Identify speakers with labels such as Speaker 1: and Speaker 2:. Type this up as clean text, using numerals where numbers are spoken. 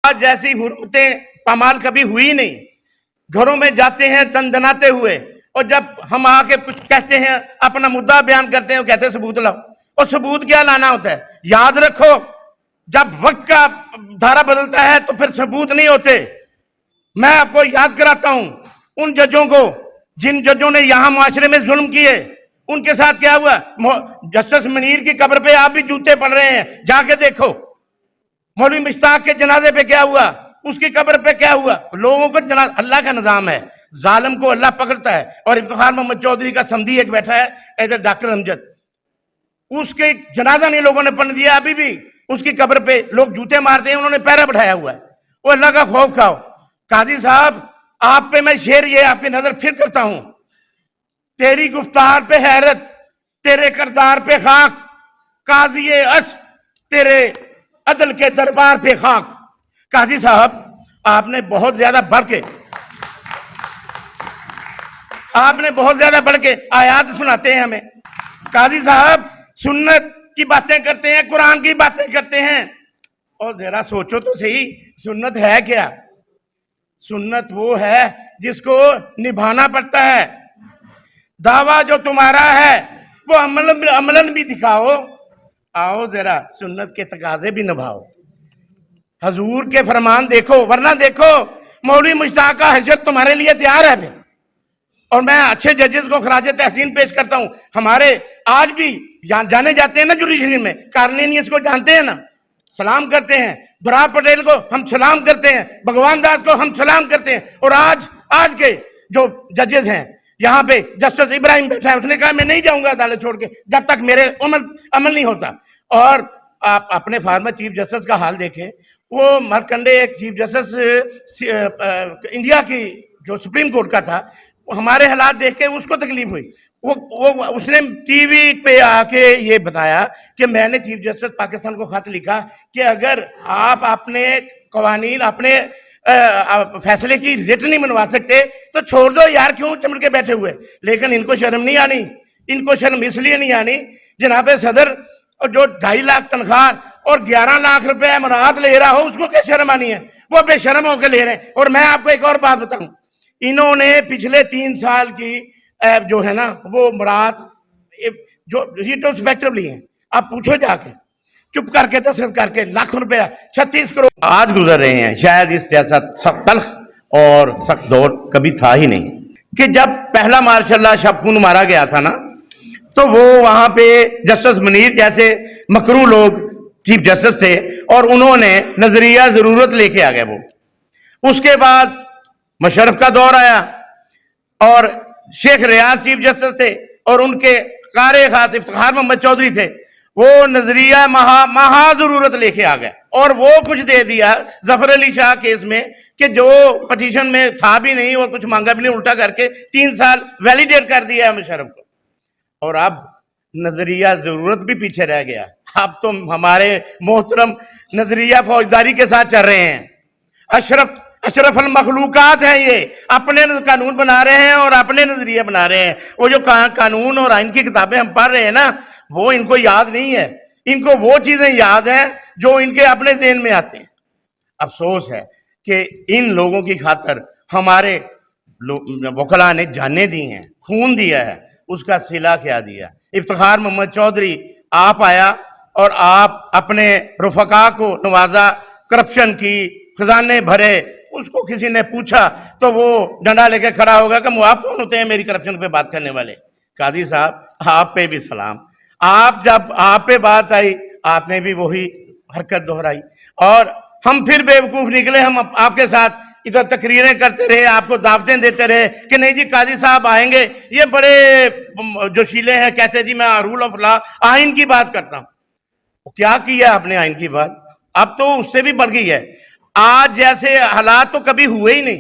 Speaker 1: آج جیسی حرمتیں پامال کبھی ہوئی نہیں. گھروں میں جاتے ہیں دندناتے ہوئے, اور جب ہم آ کے کچھ کہتے ہیں, اپنا مدعا بیان کرتے ہیں, وہ کہتے ہیں ثبوت لاؤ. اور ثبوت کیا لانا ہوتا ہے؟ یاد رکھو, جب وقت کا دھارا بدلتا ہے تو پھر ثبوت نہیں ہوتے. میں آپ کو یاد کراتا ہوں ان ججوں کو جن ججوں نے یہاں معاشرے میں ظلم کیے, ان کے ساتھ کیا ہوا. جسٹس منیر کی قبر پہ آپ بھی جوتے پڑ رہے ہیں, جا کے دیکھو. مولوی مشتاق کے جنازے پہ کیا ہوا, اس کی قبر پہ کیا ہوا. لوگوں کو اللہ کا نظام ہے, ظالم کو اللہ پکڑتا ہے. اور افتخار محمد چودھری کا سمدھی ایک بیٹھا ہے ادھر, ڈاکٹر امجد, اس کے جنازہ نہیں لوگوں نے پڑھ دیا. ابھی بھی اس کی قبر پہ لوگ جوتے مارتے ہیں, انہوں نے پیرا بٹھایا ہوا ہے. وہ اللہ کا خوف کھاؤ. قاضی صاحب, آپ پہ میں شعر یہ آپ کی نظر پھر کرتا ہوں. تیری گفتار پہ حیرت, تیرے کردار پہ خاک, قاضی اس تیرے عدل کے دربار پہ خاک. قاضی صاحب, آپ نے بہت زیادہ بڑھ کے آیات سناتے ہیں ہمیں. قاضی صاحب سنت کی باتیں کرتے ہیں, قرآن کی باتیں کرتے ہیں, اور ذرا سوچو تو صحیح, سنت ہے کیا؟ سنت وہ ہے جس کو نبھانا پڑتا ہے. دعویٰ جو تمہارا ہے وہ عملاً بھی دکھاؤ. آؤ ذرا سنت کے تقاضے بھی نبھاؤ. حضور کے فرمان دیکھو, ورنہ دیکھو مولوی مشتاق کا حشر تمہارے لیے تیار ہے پھر. اور میں اچھے ججز کو خراج تحسین پیش کرتا ہوں. ہمارے آج بھی جانے جاتے ہیں نا جوڈیشری میں, کارلینیس کو جانتے ہیں نا, سلام کرتے ہیں. برا پٹیل کو ہم سلام کرتے ہیں, بھگوان داس کو ہم سلام کرتے ہیں. اور آج کے جو ججز ہیں, یہاں پہ جسٹس ابراہیم بیٹھا ہے, اس نے کہا میں نہیں جاؤں گا عدالت چھوڑ کے جب تک میرے عمل نہیں ہوتا. اور آپ اپنے فارمر چیف جسٹس کا حال دیکھیں. وہ مرکنڈے ایک چیف جسٹس انڈیا کی جو سپریم کورٹ کا تھا, ہمارے حالات دیکھ کے اس کو تکلیف ہوئی. اس نے ٹی وی پہ آ کے یہ بتایا کہ میں نے چیف جسٹس پاکستان کو خط لکھا کہ اگر آپ اپنے قوانین, اپنے فیصلے کی ریٹ نہیں منوا سکتے تو چھوڑ دو یار, کیوں چمڑ کے بیٹھے ہوئے. لیکن ان کو شرم نہیں آنی. ان کو شرم اس لیے نہیں آنی, جناب صدر جو 2.5 لاکھ تنخواہ اور 11 لاکھ روپے امانات لے رہا ہو, اس کو کیا شرم آنی ہے؟ وہ بے شرم ہو کے لے رہے ہیں. اور میں آپ کو ایک اور بات بتاؤں, انہوں نے پچھلے 3 سال کی جو ہے نا وہ مراد جو ریٹروسپیکٹیولی ہیں, آپ پوچھو جا کے, چپ کر کے دستخط کر کے لاکھوں روپیہ 36 کروڑ آج گزر رہے ہیں. شاید اس جیسا سخت تلخ اور سخت دور کبھی تھا ہی نہیں. کہ جب پہلا مارشاء اللہ شب خون مارا گیا تھا نا, تو وہ وہاں پہ جسٹس منیر جیسے مکروہ لوگ چیف جسٹس تھے, اور انہوں نے نظریہ ضرورت لے کے آ گئے. وہ اس کے بعد مشرف کا دور آیا, اور شیخ ریاض چیف جسٹس تھے, اور ان کے قاری خاص افتخار محمد چودھری تھے. وہ نظریہ مہا ضرورت لے کے آ گئے, اور وہ کچھ دے دیا ظفر علی شاہ کیس میں کہ جو پٹیشن میں تھا بھی نہیں اور کچھ مانگا بھی نہیں, الٹا کر کے 3 سال ویلیڈیٹ کر دیا ہے مشرف کو. اور اب نظریہ ضرورت بھی پیچھے رہ گیا. اب تو ہمارے محترم نظریہ فوجداری کے ساتھ چل رہے ہیں. اشرف المخلوقات ہیں, یہ اپنے قانون بنا رہے ہیں اور اپنے نظریہ بنا رہے ہیں. وہ جو قانون اور آئین کی کتابیں ہم پڑھ رہے ہیں نا, وہ ان کو یاد نہیں ہے. ان کو وہ چیزیں یاد ہیں جو ان کے اپنے ذہن میں آتے ہیں. افسوس ہے کہ ان لوگوں کی خاطر ہمارے وکلاء نے جانیں دی ہیں, خون دیا ہے, اس کا صلہ کیا دیا. افتخار محمد چودھری آپ آیا اور آپ اپنے رفقا کو نوازا, کرپشن کی, خزانے بھرے. اس کو کسی نے پوچھا تو وہ ڈنڈا لے کے کھڑا ہوگا کہ وہ آپ کون ہوتے ہیں میری کرپشن پہ بات کرنے والے. قاضی صاحب آپ پہ بھی سلام. جب آپ پہ بات آئی آپ نے بھی وہی حرکت دہرائی, اور ہم پھر بیوقوف نکلے. ہم آپ کے ساتھ ادھر تقریریں کرتے رہے, آپ کو دعوتیں دیتے رہے کہ نہیں جی قاضی صاحب آئیں گے, یہ بڑے جوشیلے ہیں, کہتے جی میں رول آف لا آئین کی بات کرتا ہوں. کیا کیا آپ نے آئین کی بات؟ اب تو اس سے بھی بڑھ گئی ہے. آج جیسے حالات تو کبھی ہوئے ہی نہیں.